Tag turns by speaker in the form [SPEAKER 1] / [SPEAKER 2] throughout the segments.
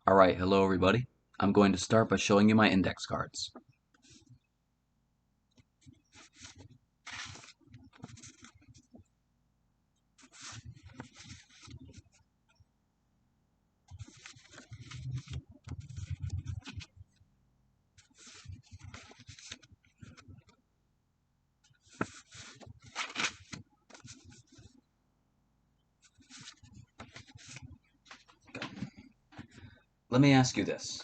[SPEAKER 1] Alright, hello everybody. I'm going to start by showing you my index cards. Let me ask you this.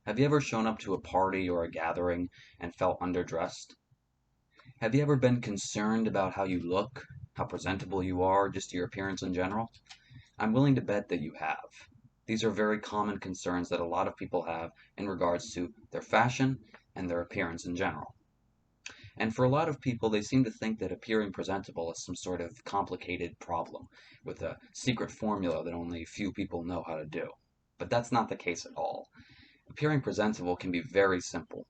[SPEAKER 1] Have you ever shown up to a party or a gathering and felt underdressed? Have you ever been concerned about how you look, how presentable you are, just your appearance in general? I'm willing to bet that you have. These are very common concerns that a lot of people have in regards to their fashion and their appearance in general. And for a lot of people, they seem to think that appearing presentable is some sort of complicated problem with a secret formula that only a few people know how to do. But that's not the case at all. Appearing presentable can be very simple,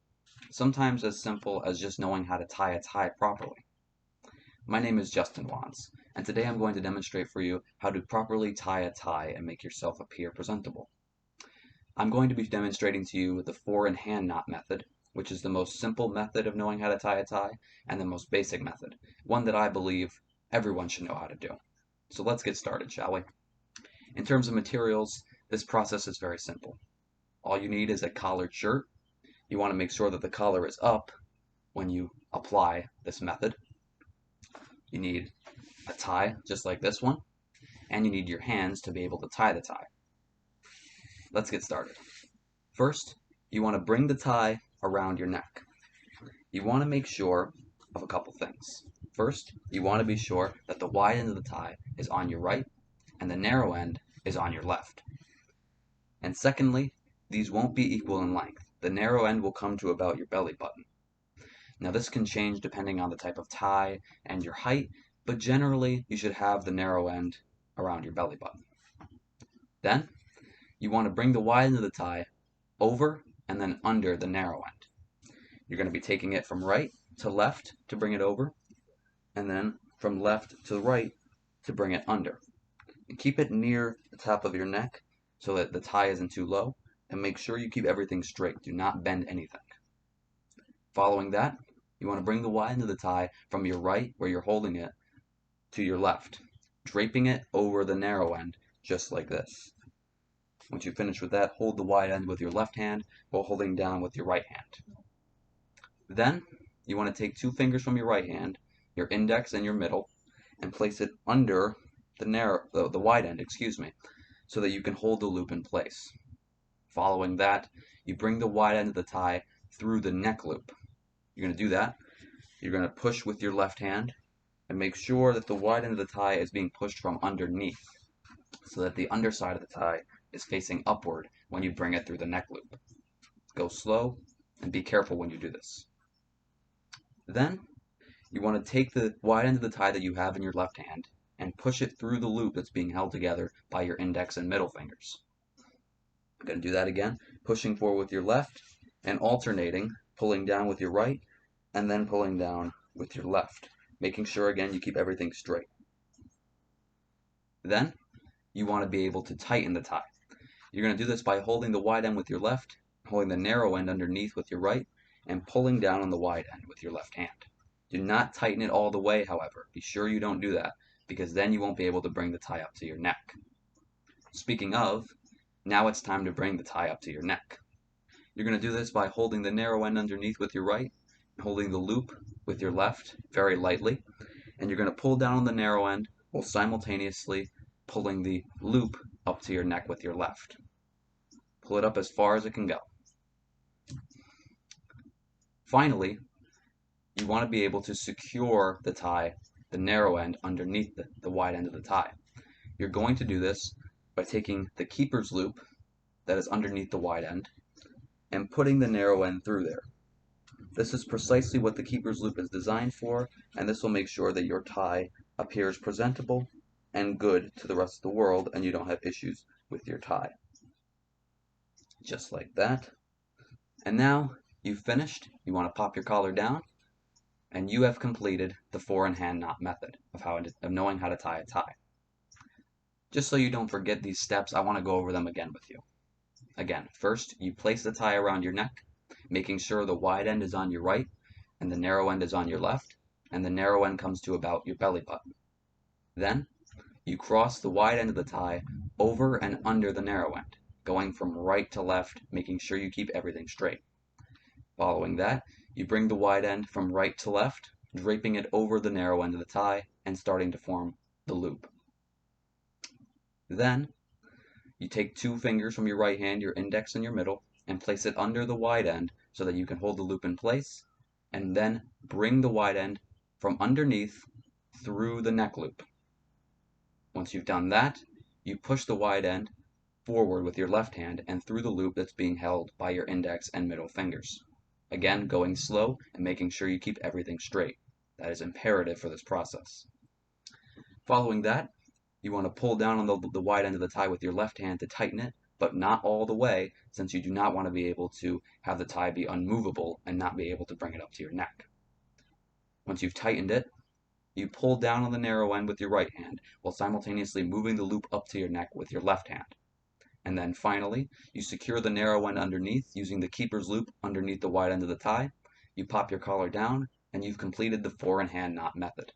[SPEAKER 1] sometimes as simple as just knowing how to tie a tie properly. My name is Justin Wands, and today I'm going to demonstrate for you how to properly tie a tie and make yourself appear presentable. I'm going to be demonstrating to you the four-in-hand knot method, which is the most simple method of knowing how to tie a tie, and the most basic method, one that I believe everyone should know how to do. So let's get started, shall we? In terms of materials, this process is very simple. All you need is a collared shirt. You want to make sure that the collar is up when you apply this method. You need a tie, just like this one, and you need your hands to be able to tie the tie. Let's get started. First, you want to bring the tie around your neck. You want to make sure of a couple things. First, you want to be sure that the wide end of the tie is on your right and the narrow end is on your left. And secondly, these won't be equal in length. The narrow end will come to about your belly button. Now this can change depending on the type of tie and your height, but generally you should have the narrow end around your belly button. Then, you want to bring the wide end of the tie over and then under the narrow end. You're going to be taking it from right to left to bring it over, and then from left to right to bring it under. And keep it near the top of your neck so that the tie isn't too low, and make sure you keep everything straight. Do not bend anything. Following that, you want to bring the wide end of the tie from your right, where you're holding it, to your left, draping it over the narrow end, just like this. Once you finish with that, hold the wide end with your left hand while holding down with your right hand. Then, you want to take two fingers from your right hand, your index and your middle, and place it under the wide end, so that you can hold the loop in place. Following that, you bring the wide end of the tie through the neck loop. You're going to do that. You're going to push with your left hand and make sure that the wide end of the tie is being pushed from underneath so that the underside of the tie is facing upward when you bring it through the neck loop. Go slow and be careful when you do this. Then, you want to take the wide end of the tie that you have in your left hand and push it through the loop that's being held together by your index and middle fingers. I'm going to do that again, pushing forward with your left and alternating, pulling down with your right and then pulling down with your left, making sure again you keep everything straight. Then, you want to be able to tighten the tie. You're going to do this by holding the wide end with your left, holding the narrow end underneath with your right, and pulling down on the wide end with your left hand. Do not tighten it all the way, however. Be sure you don't do that, because then you won't be able to bring the tie up to your neck. Speaking of, now it's time to bring the tie up to your neck. You're going to do this by holding the narrow end underneath with your right, holding the loop with your left very lightly, and you're going to pull down on the narrow end while simultaneously pulling the loop up to your neck with your left. Pull it up as far as it can go. Finally, you want to be able to secure the tie, the narrow end, underneath the wide end of the tie. You're going to do this by taking the keeper's loop that is underneath the wide end and putting the narrow end through there. This is precisely what the keeper's loop is designed for, and this will make sure that your tie appears presentable and good to the rest of the world and you don't have issues with your tie. Just like that. And now you've finished. You want to pop your collar down, and you have completed the four-in-hand knot method of knowing how to tie a tie. Just so you don't forget these steps, I want to go over them again with you. Again, first you place the tie around your neck, making sure the wide end is on your right and the narrow end is on your left, and the narrow end comes to about your belly button. Then you cross the wide end of the tie over and under the narrow end, going from right to left, making sure you keep everything straight. Following that, you bring the wide end from right to left, draping it over the narrow end of the tie and starting to form the loop. Then you take 2 fingers from your right hand, your index and your middle, and place it under the wide end so that you can hold the loop in place, and then bring the wide end from underneath through the neck loop. Once you've done that, you push the wide end forward with your left hand and through the loop that's being held by your index and middle fingers. Again, going slow and making sure you keep everything straight. That is imperative for this process. Following that, you want to pull down on the wide end of the tie with your left hand to tighten it, but not all the way, since you do not want to be able to have the tie be unmovable and not be able to bring it up to your neck. Once you've tightened it, you pull down on the narrow end with your right hand while simultaneously moving the loop up to your neck with your left hand. And then finally, you secure the narrow end underneath using the keeper's loop underneath the wide end of the tie. You pop your collar down, and you've completed the 4-in-hand knot method.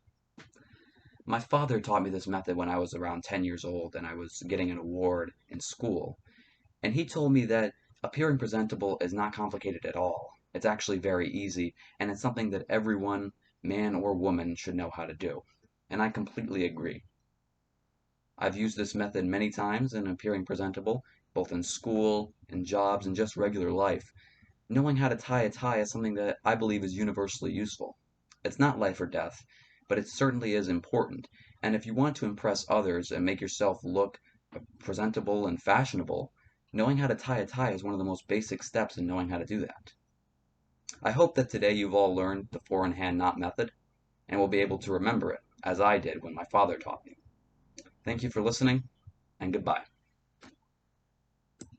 [SPEAKER 1] My father taught me this method when I was around 10 years old and I was getting an award in school. And he told me that appearing presentable is not complicated at all. It's actually very easy, and it's something that everyone, man or woman, should know how to do. And I completely agree. I've used this method many times in appearing presentable, both in school, in jobs, and just regular life. Knowing how to tie a tie is something that I believe is universally useful. It's not life or death, but it certainly is important. And if you want to impress others and make yourself look presentable and fashionable, knowing how to tie a tie is one of the most basic steps in knowing how to do that. I hope that today you've all learned the 4-in-hand knot method and will be able to remember it, as I did when my father taught me. Thank you for listening, and goodbye.